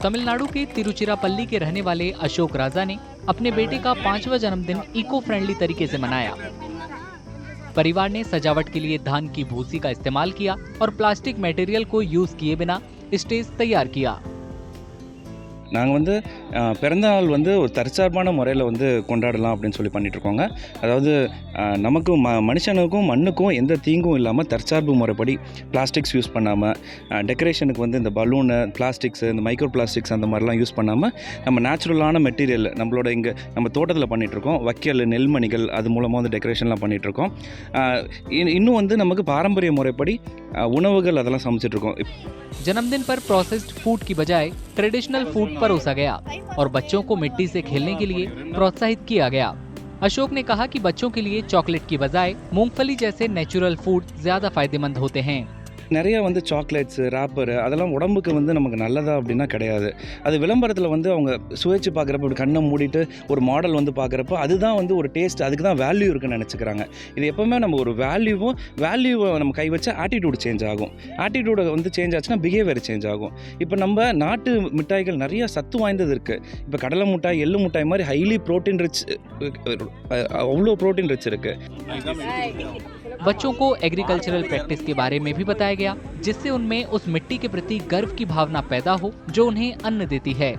तमिलनाडु के तिरुचिरापल्ली के रहने वाले अशोक राजा ने अपने बेटे का 5वां जन्मदिन इको फ्रेंडली तरीके से मनाया। परिवार ने सजावट के लिए धान की भूसी का इस्तेमाल किया और प्लास्टिक मटेरियल को यूज किए बिना स्टेज तैयार किया। நாங்கள் வந்து பிறந்த நாள் வந்து ஒரு தற்சார்பான முறையில் வந்து கொண்டாடலாம் அப்படின்னு சொல்லி பண்ணிகிட்ருக்கோங்க. அதாவது நமக்கு மனுஷனுக்கும் மண்ணுக்கும் எந்த தீங்கும் இல்லாமல் தற்சார்பு முறைப்படி பிளாஸ்டிக்ஸ் யூஸ் பண்ணாமல், டெக்கரேஷனுக்கு வந்து இந்த பலூனு, பிளாஸ்டிக்ஸு, இந்த மைக்ரோ பிளாஸ்டிக்ஸ் அந்த மாதிரிலாம் யூஸ் பண்ணாமல் நம்ம நேச்சுரலான மெட்டீரியல் நம்மளோட இங்கே நம்ம தோட்டத்தில் பண்ணிகிட்ருக்கோம். வைக்கல், நெல்மணிகள் அது மூலமாக வந்து டெக்கரேஷன்லாம் பண்ணிகிட்ருக்கோம். இன்னும் வந்து நமக்கு பாரம்பரிய முறைப்படி உணவுகள் அதெல்லாம் சமைச்சிட்ருக்கோம். जन्मदिन पर प्रोसेस्ड फूड की बजाय ट्रेडिशनल फूड परोसा गया और बच्चों को मिट्टी से खेलने के लिए प्रोत्साहित किया गया। अशोक ने कहा कि बच्चों के लिए चॉकलेट की बजाय मूंगफली जैसे नेचुरल फूड ज्यादा फायदेमंद होते हैं। நிறைய வந்து சாக்லேட்ஸு, ராப்பரு அதெல்லாம் உடம்புக்கு வந்து நமக்கு நல்லதா அப்படின்னா கிடையாது. அது விளம்பரத்தில் வந்து அவங்க சுவைச்சு பார்க்குறப்ப இப்படி கண்ணை மூடிட்டு ஒரு மாடல் வந்து பார்க்குறப்ப அதுதான் வந்து ஒரு டேஸ்ட், அதுக்கு தான் வேல்யூ இருக்குன்னு நினச்சிக்கிறாங்க. இது எப்போவுமே நம்ம ஒரு வேல்யூவை நம்ம கை வச்சா ஆட்டிடியூட் சேஞ்ச் ஆகும். ஆட்டிடியூடை வந்து சேஞ்ச் ஆச்சுன்னா பிஹேவியர் சேஞ்ச் ஆகும். இப்போ நம்ம நாட்டு மிட்டாய்கள் நிறைய சத்து வாய்ந்தது இருக்குது. இப்போ கடலை மிட்டாய், எள்ளு மிட்டாய் மாதிரி ஹைலி ப்ரோட்டீன் ரிச், அவ்வளோ ப்ரோட்டீன் ரிச் இருக்குது। बच्चों को एग्रीकल्चरल प्रैक्टिस के बारे में भी बताया गया, जिससे उनमें उस मिट्टी के प्रति गर्व की भावना पैदा हो जो उन्हें अन्न देती है।